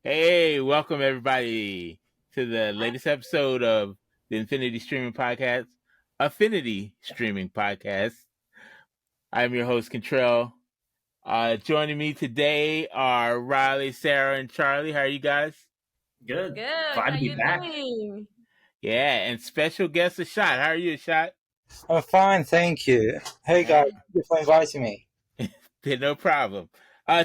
Hey, welcome everybody to the latest episode of the Affinity Streaming Podcast. I'm your host, Contrell. Joining me today are Riley, Sarah, and Charlie. How are you guys? Good. Good. Glad How to be you back. doing? Yeah, and special guest, Ashot. How are you, Ashot? I'm fine, thank you. Hey guys, thank you for inviting me. No problem.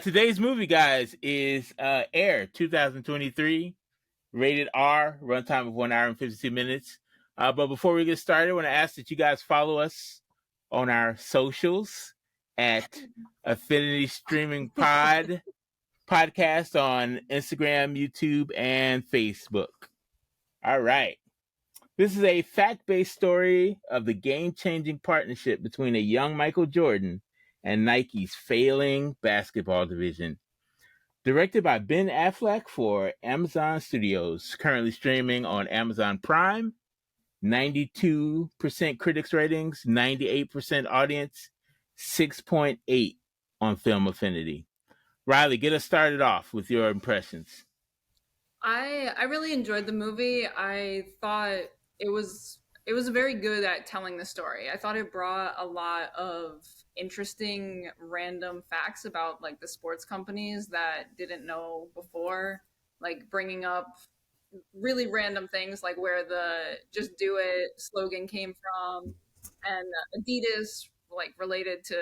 Today's movie, guys, is Air 2023, rated R, runtime of 1 hour and 52 minutes. But before we get started, I want to ask that you guys follow us on our socials at Affinity Streaming Podcast on Instagram, YouTube, and Facebook. All right. This is a fact-based story of the game-changing partnership between a young Michael Jordan and Nike's failing basketball division. Directed by Ben Affleck for Amazon Studios, currently streaming on Amazon Prime, 92% critics ratings, 98% audience, 6.8 on Film Affinity. Riley, get us started off with your impressions. I really enjoyed the movie. I thought it was very good at telling the story. I thought it brought a lot of interesting random facts about like the sports companies that didn't know before, like bringing up really random things like where the "Just Do It" slogan came from, and Adidas like related to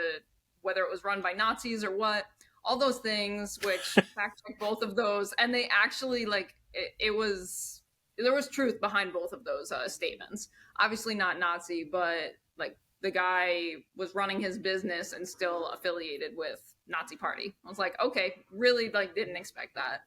whether it was run by Nazis or what. All those things, which fact check both of those, and they actually like it was there was truth behind both of those statements. Obviously not Nazi, but like the guy was running his business and still affiliated with Nazi Party. I was like, okay, really like didn't expect that.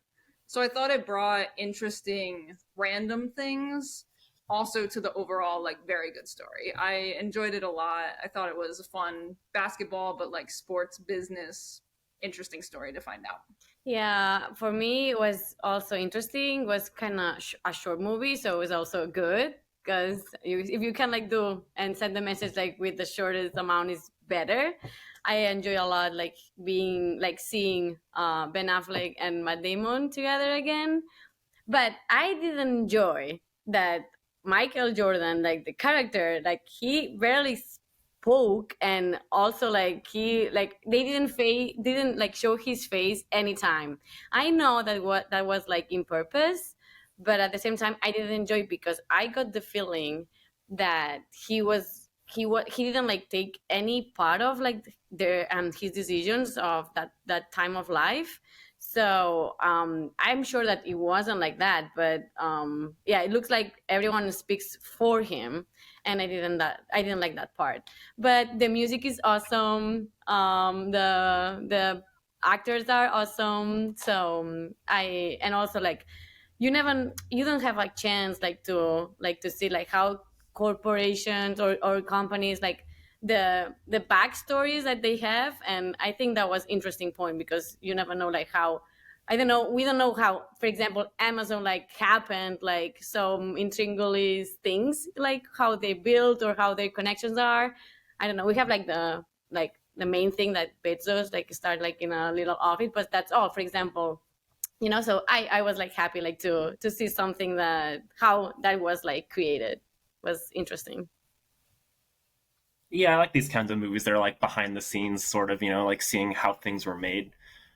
So I thought it brought interesting random things also to the overall like very good story. I enjoyed it a lot. I thought it was a fun basketball but like sports business interesting story to find out. Yeah, for me it was also interesting. It was kind of a short movie, so it was also good because if you can like do and send the message like with the shortest amount is better. I enjoy a lot like being like seeing Ben Affleck and Matt Damon together again. But I didn't enjoy that Michael Jordan, like the character, like he barely spoke, and also like he like they didn't like show his face anytime. I know that what that was like in purpose, but at the same time I didn't enjoy it because I got the feeling that he didn't like take any part of like their his decisions of that time of life. So I'm sure that it wasn't like that, but yeah, it looks like everyone speaks for him, and I didn't like that part. But the music is awesome. The actors are awesome. So I and also like you don't have a chance like to see like how corporations or companies like the backstories that they have. And I think that was interesting point because you never know like how, I don't know, we don't know how, for example, Amazon like happened, like some intriguing things, like how they built or how their connections are. I don't know, we have like the main thing that Bezos like start like in a little office, but that's all. For example, so I was like happy like to see something that how that was like created was interesting. Yeah, I like these kinds of movies that are like behind the scenes, sort of, like seeing how things were made.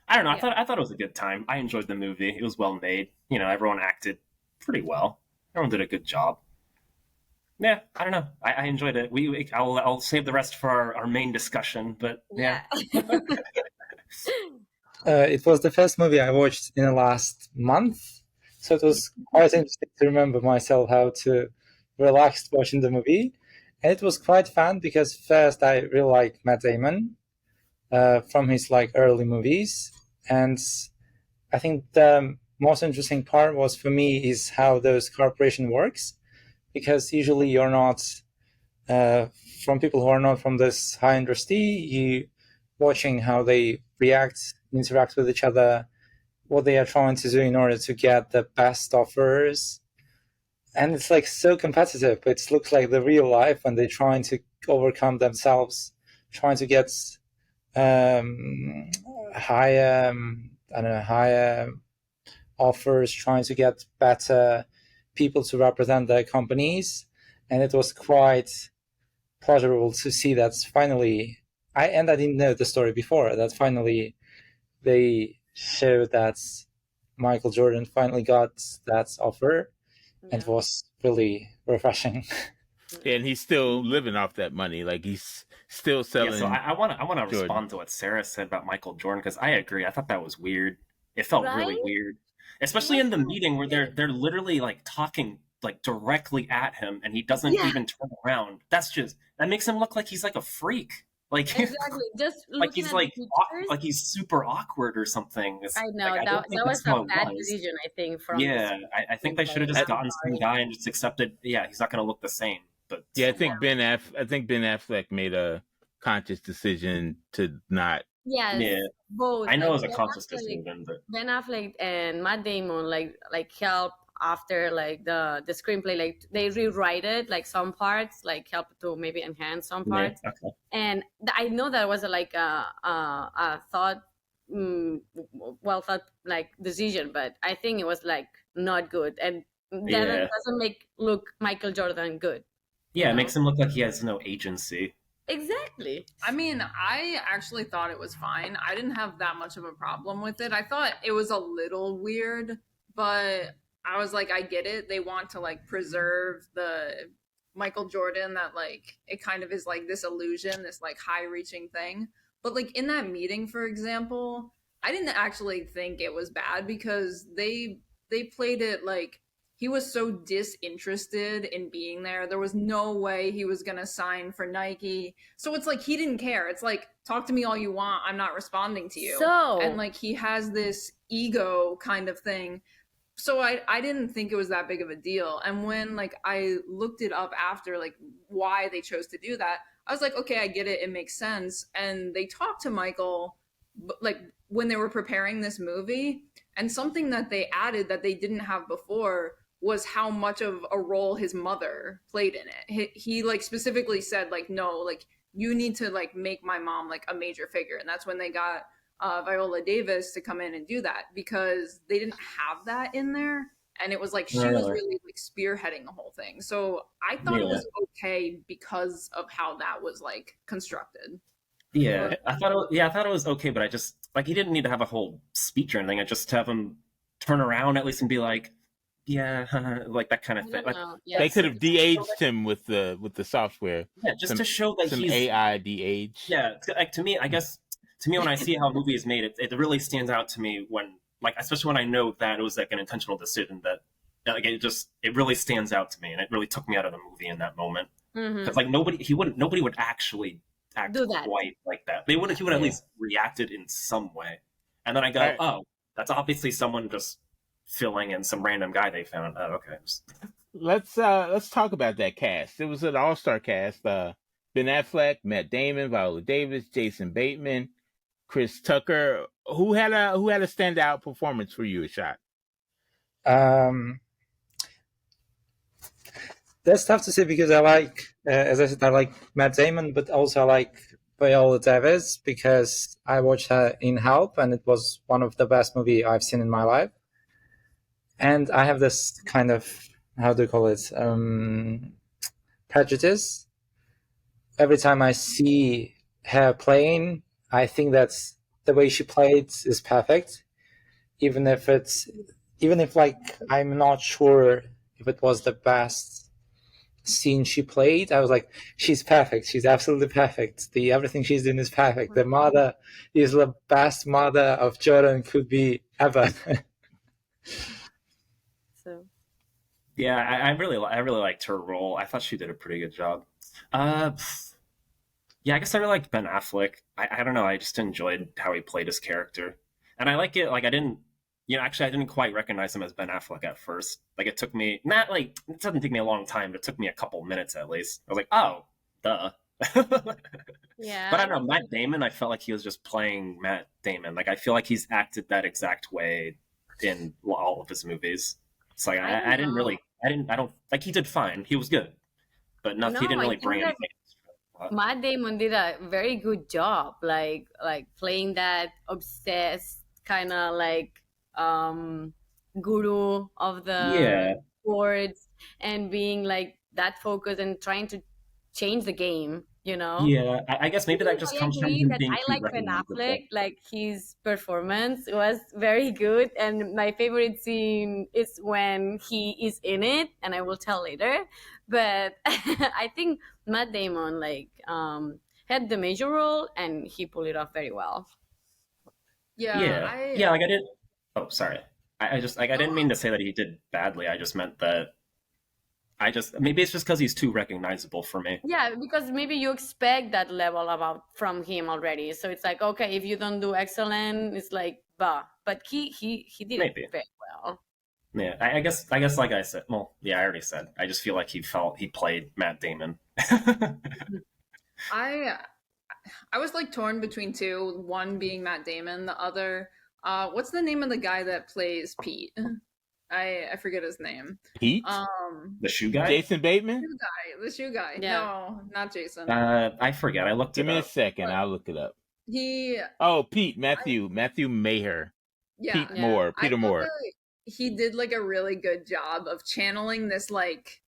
I don't know. I thought it was a good time. I enjoyed the movie. It was well made. Everyone acted pretty well. Everyone did a good job. Yeah, I don't know. I enjoyed it. I'll save the rest for our main discussion. But yeah. It was the first movie I watched in the last month, so it was quite interesting to remember myself how to relax watching the movie. And it was quite fun because first I really like Matt Damon from his like early movies, and I think the most interesting part was for me is how those corporation works, because usually you're not from people who are not from this high industry, you watching how they react, interact with each other, what they are trying to do in order to get the best offers. And it's like so competitive. It looks like the real life when they're trying to overcome themselves, trying to get higher offers, trying to get better people to represent their companies. And it was quite pleasurable to see that finally, I didn't know the story before, that finally they showed that Michael Jordan finally got that offer, and it was really refreshing. And he's still living off that money. Like he's still selling. Yeah, so I want to respond to what Sarah said about Michael Jordan, because I agree. I thought that was weird. It felt really weird, especially in the meeting where they're literally like talking like directly at him, and he doesn't even turn around. That makes him look like he's like a freak. Like exactly, just like he's like he's super awkward or something. I know like, that was a bad decision, I think. I think they should have just gotten some guy and just accepted. Yeah, he's not going to look the same. But yeah, I think Ben Affleck made a conscious decision to not. Yes, both. I know it was a conscious decision, but Ben Affleck and Matt Damon like help after like the screenplay, like they rewrite it, like some parts, like help to maybe enhance some parts. Okay. And I know that was like a thought, well thought like decision, but I think it was like not good, and that doesn't make look Michael Jordan good. Yeah, it makes him look like he has no agency. Exactly. I mean, I actually thought it was fine. I didn't have that much of a problem with it. I thought it was a little weird, but I was like, I get it. They want to like preserve the Michael Jordan, that like it kind of is like this illusion, this like high reaching thing. But like in that meeting, for example, I didn't actually think it was bad, because they played it like he was so disinterested in being there. There was no way he was going to sign for Nike. So it's like he didn't care. It's like, talk to me all you want, I'm not responding to you. And like he has this ego kind of thing. So I didn't think it was that big of a deal. And when like I looked it up after, like why they chose to do that, I was like, okay, I get it. It makes sense. And they talked to Michael like when they were preparing this movie, and something that they added that they didn't have before was how much of a role his mother played in it. He like specifically said like, no, like you need to like make my mom like a major figure. And that's when they got Viola Davis to come in and do that, because they didn't have that in there. And it was like she was really like spearheading the whole thing. So I thought it was okay because of how that was like constructed. Yeah, I thought it was okay, but I just like he didn't need to have a whole speech or anything. I just have him turn around at least and be like, yeah, like that kind of thing. Like, they could have de-aged him with the software. Yeah, just to show that some he's AI de-age. Yeah, like to me, I guess to me when I see how a movie is made, it really stands out to me when like especially when I know that it was like an intentional decision, that like it really stands out to me, and it really took me out of the movie in that moment, because like nobody would actually act quite like that. He would at least reacted in some way, and then I go, oh, that's obviously someone just filling in some random guy they found. Oh, okay. Let's talk about that cast. It was an all-star cast. Ben Affleck, Matt Damon, Viola Davis, Jason Bateman, Chris Tucker. Who had a standout performance for you, Ashot? That's tough to say, because I like, as I said, I like Matt Damon, but also I like Viola Davis, because I watched her in Help, and it was one of the best movies I've seen in my life. And I have this kind of, how do you call it, prejudice. Every time I see her playing, I think that's the way she played is perfect. Even if like I'm not sure if it was the best scene she played, I was like, she's perfect. She's absolutely perfect. Everything she's doing is perfect. The mother is the best mother of Jordan could be ever. Yeah, I really liked her role. I thought she did a pretty good job. Yeah, I guess I really liked Ben Affleck. I don't know. I just enjoyed how he played his character, and I like it. Like I didn't quite recognize him as Ben Affleck at first. Like it took me it doesn't take me a long time, but it took me a couple minutes at least. I was like, oh, duh. Yeah. But I don't know, Matt Damon. I felt like he was just playing Matt Damon. Like I feel like he's acted that exact way in all of his movies. It's like I don't like he did fine. He was good, but nothing. He didn't really bring anything. Matt Damon did a very good job, like playing that obsessed kind of like guru of the boards and being like that focused and trying to change the game, you know? Yeah, I guess maybe that just I comes from agree him that being I too like Ben recognizable. Affleck. Like his performance was very good, and my favorite scene is when he is in it, and I will tell later. But I think Matt Damon had the major role, and he pulled it off very well. Yeah, yeah. Like I didn't. Oh, sorry. I just like I didn't mean to say that he did badly. I just meant that maybe it's just because he's too recognizable for me. Yeah, because maybe you expect that level about from him already. So it's like, okay, if you don't do excellent, it's like, bah. But he did Maybe. it very well. Yeah, I guess like I said. Well, yeah, I already said. I just feel like he played Matt Damon. I was like torn between two. One being Matt Damon, the other. What's the name of the guy that plays Pete? I forget his name. Pete? The shoe guy? Jason Bateman? The shoe guy. Yeah. No, not Jason. I forget. I looked it up. Give me a second. I'll look it up. Pete. Matthew Maher. Yeah. Pete Moore. Peter Moore. He did like a really good job of channeling this like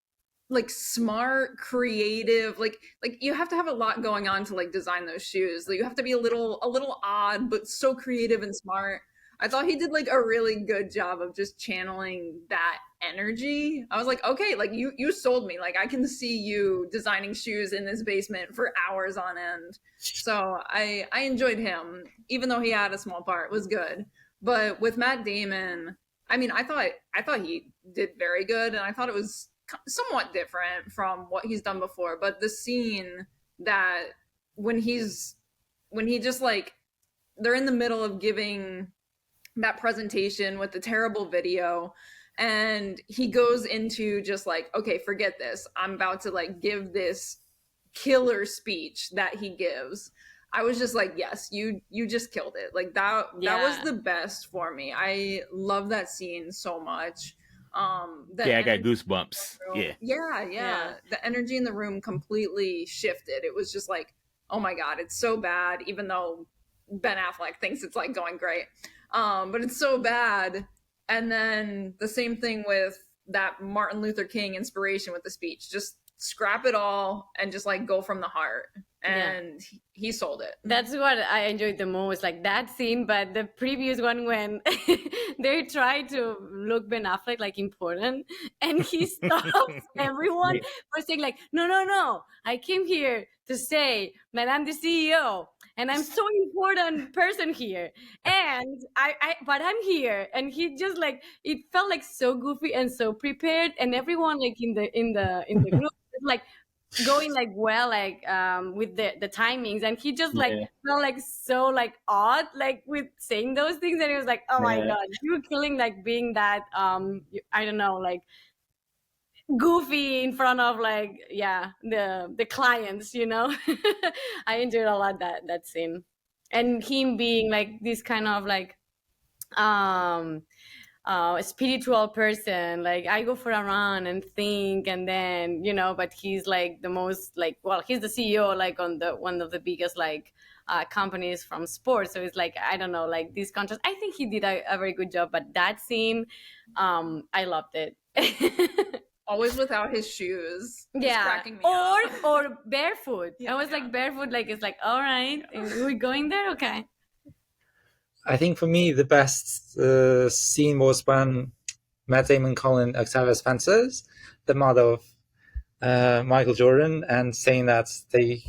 smart, creative, like you have to have a lot going on to like design those shoes. Like, you have to be a little odd, but so creative and smart. I thought he did like a really good job of just channeling that energy. I was like, okay, like you sold me. Like, I can see you designing shoes in this basement for hours on end. So I enjoyed him, even though he had a small part. It was good. But with Matt Damon, I mean, I thought he did very good, and I thought it was somewhat different from what he's done before. But the scene that when he just like, they're in the middle of giving that presentation with the terrible video, and he goes into just like, okay, forget this, I'm about to like give this killer speech that he gives. I was just like, yes, you just killed it. Like that was the best for me. I love that scene so much. I got goosebumps. Yeah. The energy in the room completely shifted. It was just like, oh my God, it's so bad, even though Ben Affleck thinks it's like going great. But it's so bad. And then the same thing with that Martin Luther King inspiration with the speech. Just scrap it all and just like go from the heart. And he sold it. That's what I enjoyed the most, like that scene. But the previous one, when they try to look Ben Affleck like important, and he stops everyone for saying like, no, I came here to say that I'm the CEO and I'm so important person here, and but I'm here. And he just like, it felt like so goofy and so prepared, and everyone like in the group like going like well, like with the timings, and he just like felt like so like odd like with saying those things, and he was like, oh my God, you're killing like being that I don't know, like goofy in front of like the clients, you know. I enjoyed a lot that scene, and him being like this kind of like a spiritual person, like I go for a run and think, and then, you know, but he's like the most like, well, he's the CEO like on the one of the biggest like companies from sports, so it's like, I don't know, like this contrast. I think he did a very good job, but that scene, I loved it. Always without his shoes. Or barefoot. I was like barefoot, like it's like, all right, we're going there, okay. I think for me the best scene was when Matt Damon, Colin, Octavia Spencer's the mother of Michael Jordan, and saying that they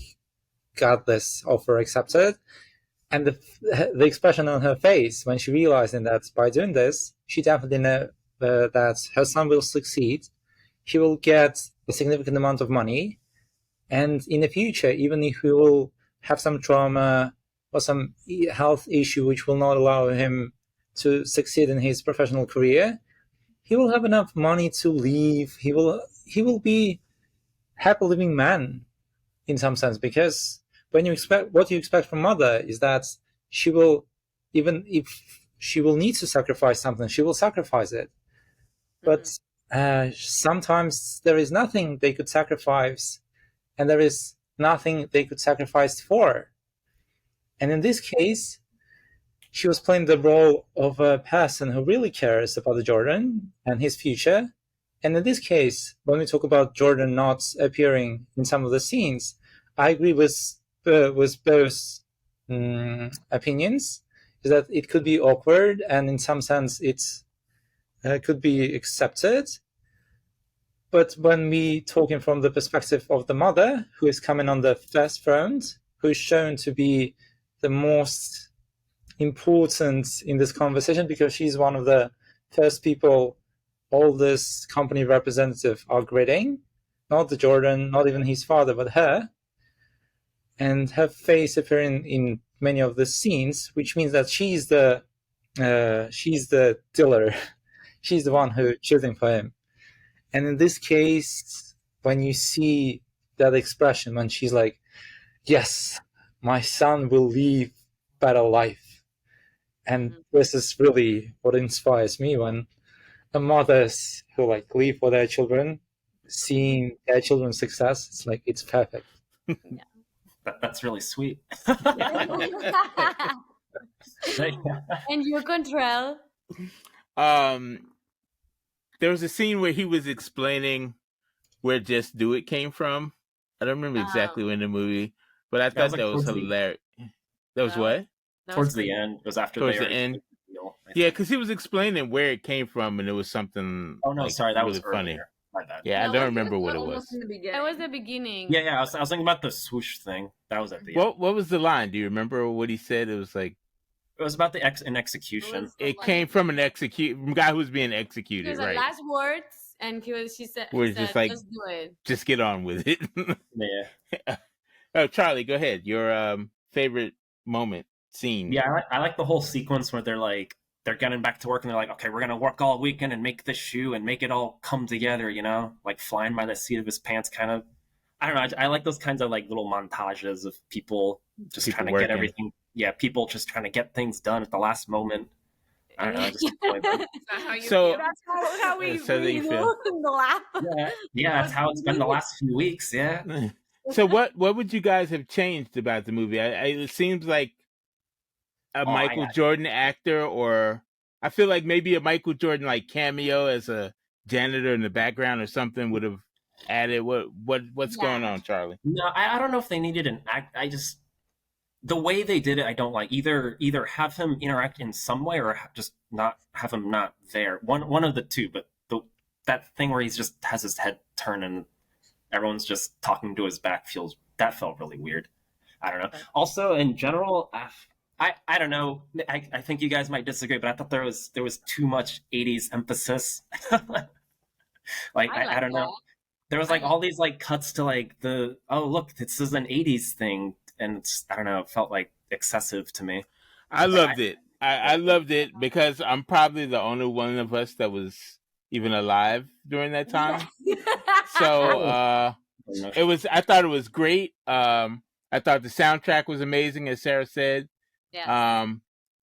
got this offer accepted, and the expression on her face when she realizing that by doing this, she definitely know that her son will succeed, he will get a significant amount of money, and in the future, even if he will have some trauma or some health issue which will not allow him to succeed in his professional career, he will have enough money to leave. He will be a happy living man in some sense, because when you expect, what you expect from mother is that she will, even if she will need to sacrifice something, she will sacrifice it. But sometimes there is nothing they could sacrifice, and there is nothing they could sacrifice for. And in this case, she was playing the role of a person who really cares about Jordan and his future. And in this case, when we talk about Jordan not appearing in some of the scenes, I agree with both opinions. Is that it could be awkward, and in some sense, it could be accepted. But when we talking from the perspective of the mother, who is coming on the first front, who is shown to be the most important in this conversation because she's one of the first people all this company representative are greeting, not the Jordan, not even his father, but her, and her face appearing in many of the scenes, which means that she's the dealer, she's the one who choosing for him. And in this case, when you see that expression, when she's like, "Yes, my son will live better life," and this is really what inspires me when the mothers who like live for their children, seeing their children's success, it's like it's perfect. That's really sweet. And you control. There was a scene where he was explaining where "Just Do It" came from. I don't remember exactly when in the movie, but I thought that was hilarious. That was what? Towards the end. It was after towards the end. Yeah, because he was explaining where it came from, and it was something. Oh no, sorry, that really was funny. Earlier. My bad. Yeah, I don't remember what it was. That was the beginning. Yeah, I was thinking about the swoosh thing. That was at the end. What was the line? Do you remember what he said? It was like. It was about an execution. It came from a guy who was being executed, it was right? The last words, and she said, just like, "Just do it. Just get on with it." Yeah. Oh, Charlie, go ahead. Your favorite moment, scene. Yeah, I like the whole sequence where they're getting back to work and they're like, okay, we're gonna work all weekend and make this shoe and make it all come together, like flying by the seat of his pants, kind of. I don't know. I like those kinds of like little montages of people just trying to get everything. Yeah, people just trying to get things done at the last moment. I don't know. I just enjoy them. So that's how we so really feel in the lap. Yeah, that's how it's been the last few weeks. Yeah. So what would you guys have changed about the movie? It seems like a Michael Jordan actor, or I feel like maybe a Michael Jordan like cameo as a janitor in the background or something would have added. What's going on, Charlie? No, I don't know if they needed an act. The way they did it, I don't like. Either have him interact in some way, or just not have him not there. One of the two. But that thing where he just has his head turned and everyone's just talking to his back felt really weird. I don't know. Also, in general, I don't know. I think you guys might disagree, but I thought there was too much 80s emphasis. I don't know. There was like all these like cuts to like look, this is an 80s thing, and it's, I don't know, it felt like excessive to me. I loved it. I loved it because I'm probably the only one of us that was even alive during that time. So I thought it was great. I thought the soundtrack was amazing, as Sarah said. Yeah.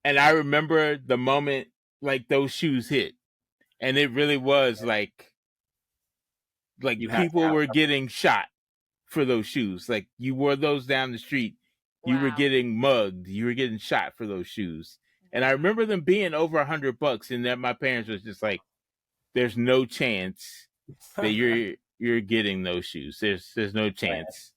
And I remember the moment like those shoes hit, and it really was like people were getting shot for those shoes. Like you wore those down the street, you were getting mugged, you were getting shot for those shoes. And I remember them being over $100, and that my parents was just like, "There's no chance that you're getting those shoes. There's no chance."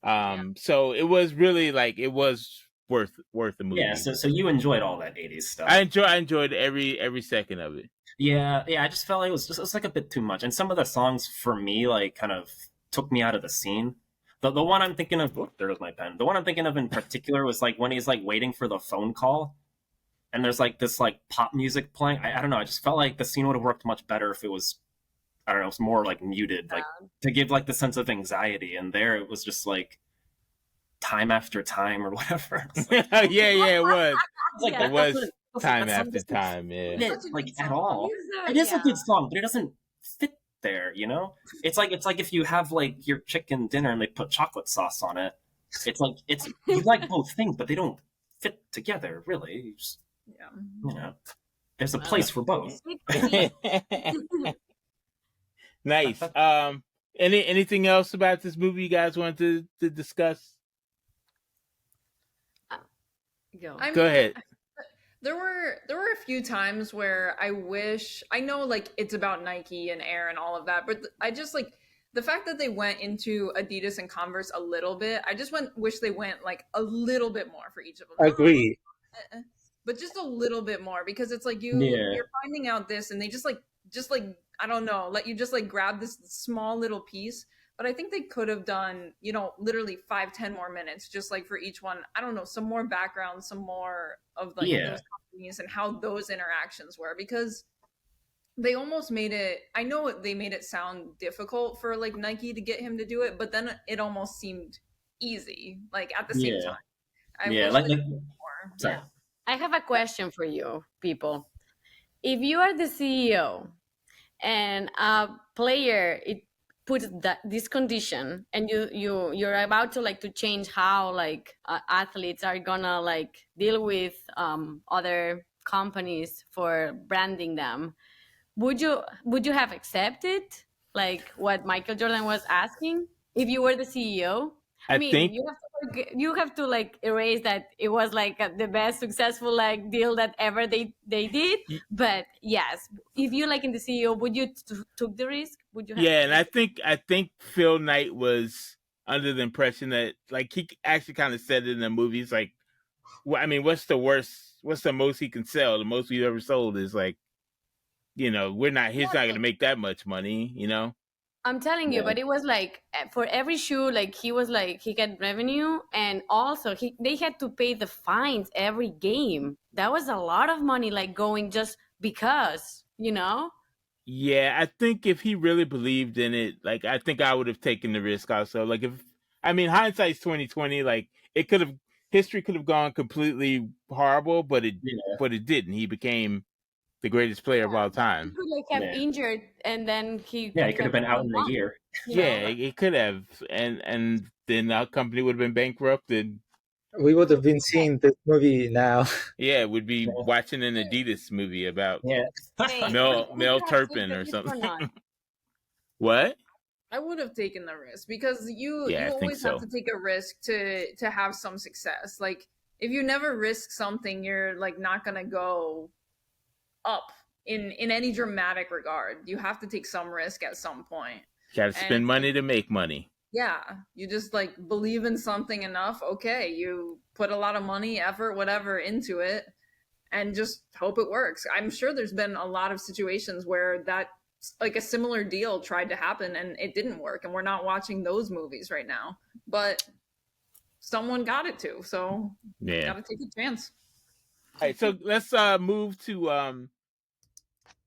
So it was really like it was worth the movie. Yeah, so you enjoyed all that 80s stuff. I enjoyed every second of it. Yeah, I just felt like it was like a bit too much. And some of the songs for me like kind of took me out of the scene. The one I'm thinking of, there was my pen. The one I'm thinking of in particular was like when he's like waiting for the phone call and there's like this like pop music playing. I don't know, I just felt like the scene would have worked much better if it was, I don't know, it was more like muted, like to give like the sense of anxiety. And there it was just like time after time or whatever. Like, it was. It was time after time. Yeah, like at all. It is a good song, but it doesn't fit there. It's like if you have like your chicken dinner and they put chocolate sauce on it. It's like you like both things, but they don't fit together really. There's a place for both. Nice. Anything else about this movie you guys want to discuss? Go ahead. There were a few times where I know like it's about Nike and Air and all of that, but I just like the fact that they went into Adidas and Converse a little bit. I just wish they went like a little bit more for each of them. Agree. But just a little bit more, because it's like Yeah. you're finding out this and they just like I don't know, let you just like grab this small little piece. But I think they could have done, literally 5-10 more minutes just like for each one. I don't know, some more background, some more of like Yeah. those companies and how those interactions were, because they almost made it, I know they made it sound difficult for like Nike to get him to do it, but then it almost seemed easy like at the same Yeah. time. I Yeah, wish like they did more. sorry. Yeah. I have a question for you, people. If you are the CEO and a player it puts this condition, and you're about to like to change how like athletes are gonna like deal with other companies for branding them, would you have accepted like what Michael Jordan was asking if you were the CEO? I I mean, think you have to like erase that it was like the best successful like deal that ever they did. But yes, if you like in the CEO, would you took the risk? Would you have? yeah, and I think Phil Knight was under the impression that like he actually kind of said it in the movie. He's like, well, I mean, what's the worst? What's the most he can sell? The most we've ever sold is like, we're not. He's not going to make that much money. I'm telling you, Yeah. but it was like for every shoe, like he was like he got revenue, and also they had to pay the fines every game. That was a lot of money, like going just because, Yeah, I think if he really believed in it, like I think I would have taken the risk also. Like hindsight's 2020. Like history could have gone completely horrible, but it didn't. He became the greatest player of all He time. could like have Yeah. injured, and then he Yeah, could he could have have been out in a year. Yeah, it could have, and then our company would have been bankrupt, and We would have been seeing this movie now. yeah, we'd be Yeah. watching an Adidas movie about Yeah. Hey, Mel would you have taken Turpin the or risk or something. not? What? I would have taken the risk, because you Yeah, I think always have so. to take a risk to have some success. Like if you never risk something, you're like not gonna go up in any dramatic regard. You have to take some risk at some point. Got to spend money to make money. Yeah, you just like believe in something enough. Okay, you put a lot of money, effort, whatever into it, and just hope it works. I'm sure there's been a lot of situations where that like a similar deal tried to happen and it didn't work, and we're not watching those movies right now. But someone got it to, so Yeah. gotta take a chance. All right, so let's move to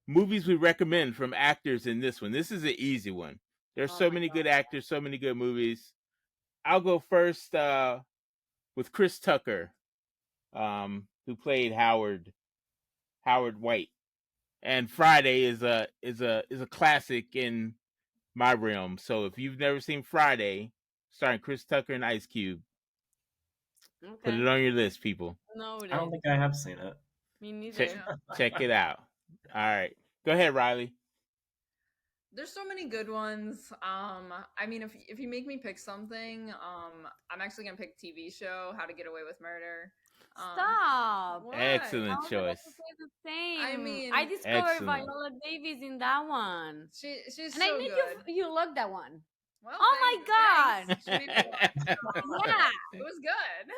movies we recommend from actors in this one. This is an easy one. There's so many good actors, so many good movies. I'll go first with Chris Tucker, who played Howard White. And Friday is a classic in my realm. So if you've never seen Friday, starring Chris Tucker and Ice Cube, put it on your list, people. No, I don't think I have seen it. me neither. Check it out. All right, go ahead, Riley. There's so many good ones. I mean, if you make me pick something, I'm actually gonna pick TV show How to Get Away with Murder. Stop. What? Excellent How was I choice. to say the same? I mean, I discovered excellent. Viola Davis in that one, She's and so I knew good. you loved that one. Well, Oh my God. thanks. She made me watch. Yeah, It was good.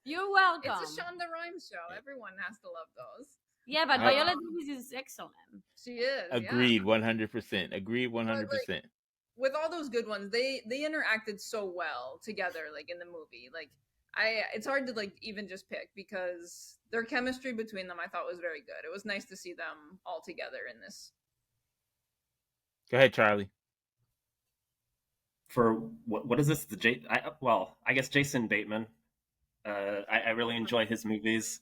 you're welcome. It's a Shonda Rhimes show. Everyone has to love those. Yeah, but I- Viola Davis is excellent. She is. Agreed, Yeah. 100%. Agreed, 100%. With all those good ones, they interacted so well together, like in the movie. Like it's hard to like even just pick, because their chemistry between them I thought was very good. It was nice to see them all together in this. Go ahead, Charlie. For what is this? I guess Jason Bateman. I really enjoy his movies.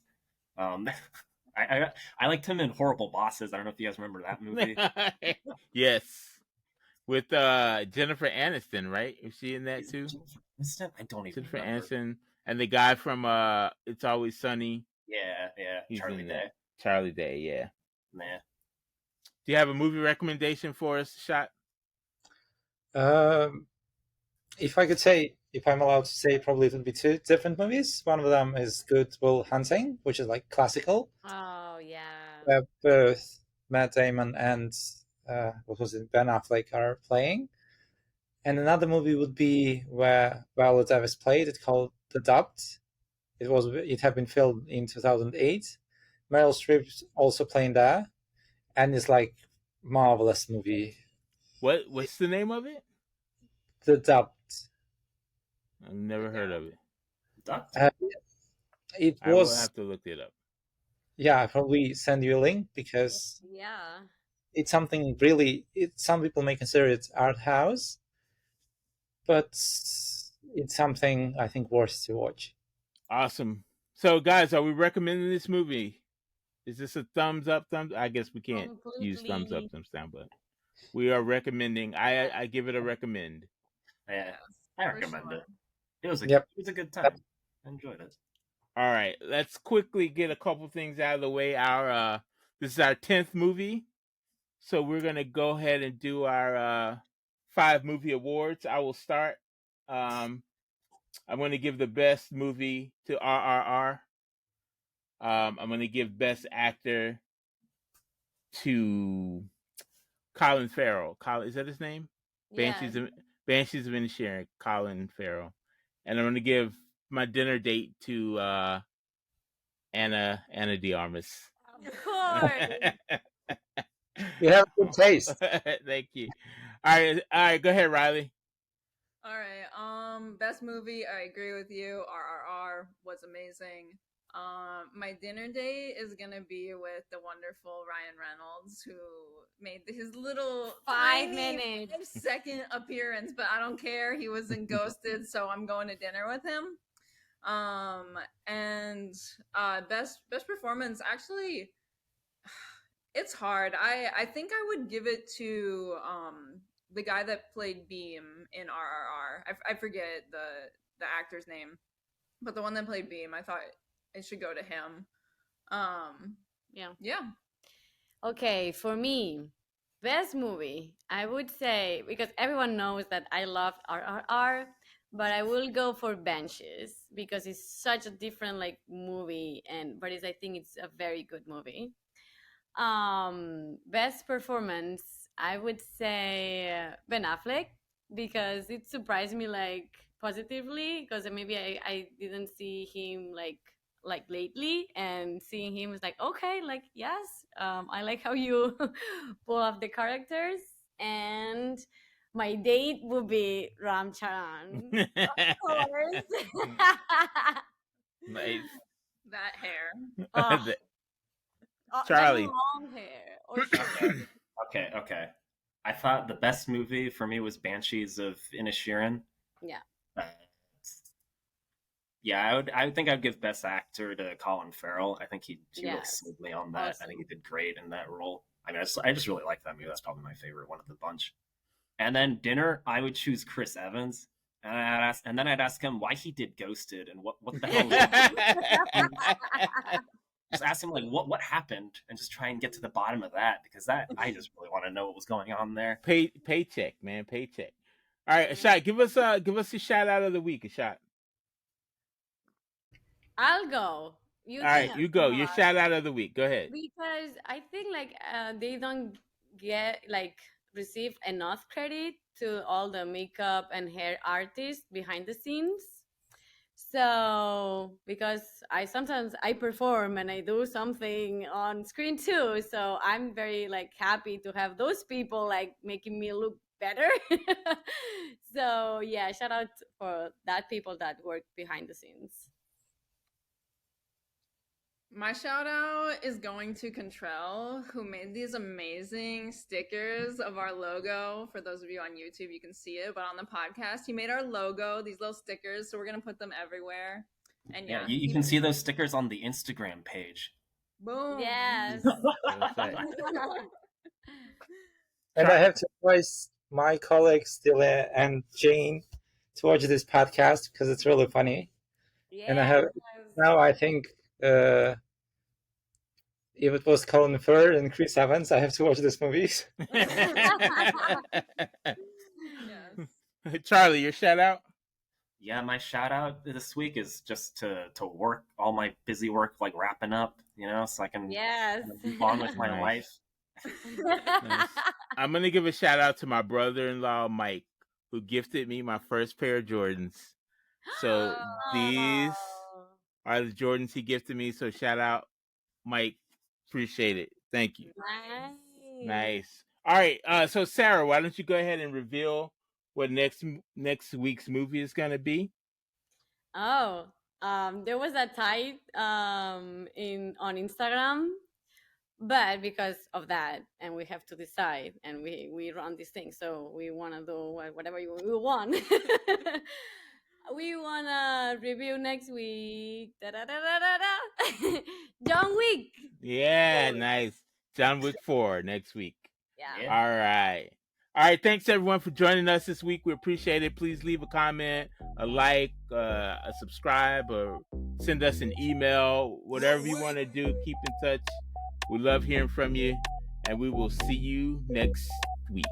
I liked him in Horrible Bosses. I don't know if you guys remember that movie. Yes, with Jennifer Aniston, right? Is she in that too? Jennifer Aniston? I don't even Jennifer remember. Aniston and the guy from It's Always Sunny. Yeah. He's Charlie in Day. that. Charlie Day, yeah. Man. Do you have a movie recommendation for us, Shot? If I could say if I'm allowed to say, probably it would be two different movies. One of them is Good Will Hunting, which is like classical, Oh yeah. where both Matt Damon and what was it, Ben Affleck are playing. And another movie would be where Viola Davis played. It's called The Dubbed. It had been filmed in 2008. Meryl Streep's also playing there, and it's like marvelous movie. What's the name of it? The Dubbed. I've never heard of it. Duct? It I will was, have to look it up. yeah, I'll probably send you a link because Yeah. it's something really. Some people may consider it art house, but it's something I think worth to watch. Awesome. So, guys, are we recommending this movie? Is this a thumbs up? I guess we can't use thumbs up, Completely. thumbs down, but we are recommending. I give it a recommend. Yeah, Yes, I for recommend sure. it. It was a Yep. it was a good time. I enjoyed it. All right, let's quickly get a couple things out of the way. This is our 10th movie, so we're gonna go ahead and do our 5 movie awards. I will start. I'm going to give the best movie to RRR. I'm going to give best actor to Colin Farrell. Colin, is that his name? Yeah. Banshees of Inisherin, Colin Farrell. And I'm going to give my dinner date to Anna de Armas. Of course. You have good taste. Thank you. All right, go ahead, Riley. All right. Best movie. I agree with you. RRR was amazing. My dinner date is gonna be with the wonderful Ryan Reynolds, who made his little 5 tiny minutes. 5-second appearance, but I don't care. He was in Ghosted, so I'm going to dinner with him. And best performance. Actually, it's hard. I think I would give it to the guy that played Beam in RRR. I forget the actor's name, but the one that played Beam, I thought it should go to him. Yeah. Okay, for me, best movie, I would say, because everyone knows that I love RRR, but I will go for Benches because it's such a different like movie, but I think it's a very good movie. Best performance, I would say Ben Affleck because it surprised me like positively because maybe I didn't see him like lately, and seeing him was like, okay, like yes, I like how you pull off the characters. And my date would be Ram Charan, of course. Nice. That hair. Oh, Charlie. that long hair or short hair. Okay. I thought the best movie for me was Banshees of Inisherin. Yeah. Yeah, I would think I'd give best actor to Colin Farrell. I think he really Yes. sold me on that. I Awesome. think he did great in that role. I mean, I just really like that movie. That's probably my favorite one of the bunch. And then dinner, I would choose Chris Evans. And then I'd ask him why he did Ghosted and what the hell. Just ask him like what happened and just try and get to the bottom of that, because I just really want to know what was going on there. Paycheck, man, paycheck. All right, Ashad, give us a shout out of the week, Ashad. I'll go. All right, you go. Your shout out of the week. Go ahead. Because I think like they don't receive enough credit to all the makeup and hair artists behind the scenes. So because sometimes I perform and I do something on screen too, so I'm very like happy to have those people like making me look better. So yeah, shout out for that people that work behind the scenes. My shout out is going to Contrell, who made these amazing stickers of our logo. For those of you on YouTube, you can see it, but on the podcast, he made our logo, these little stickers, so we're going to put them everywhere. And yeah, you can see those stickers on the Instagram page. Boom. Yes. And I have to advise my colleagues Dylan and Jane to watch this podcast because it's really funny. Yes. And I think if it was Colin Farrell and Chris Evans, I have to watch these movies. Yes. Charlie, your shout out? Yeah, my shout out this week is just to work, all my busy work like wrapping up, so I can Yes. move on with my Nice. life. Nice. I'm gonna give a shout out to my brother-in-law Mike, who gifted me my first pair of Jordans. So these are the Jordans he gifted me. So shout out, Mike. Appreciate it. Thank you. Nice. All right. So Sarah, why don't you go ahead and reveal what next week's movie is gonna be? Oh, there was a tag on Instagram, but because of that, and we have to decide, and we run this thing, so we want to do whatever we want. We want to review next week. John Wick. Yeah, nice. John Wick 4 next week. Yeah. All right. All right. Thanks everyone for joining us this week. We appreciate it. Please leave a comment, a like, a subscribe, or send us an email. Whatever you want to do, keep in touch. We love hearing from you, and we will see you next week.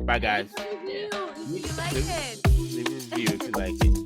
Bye, guys. Leave a review if you like it. Leave a review if you like it.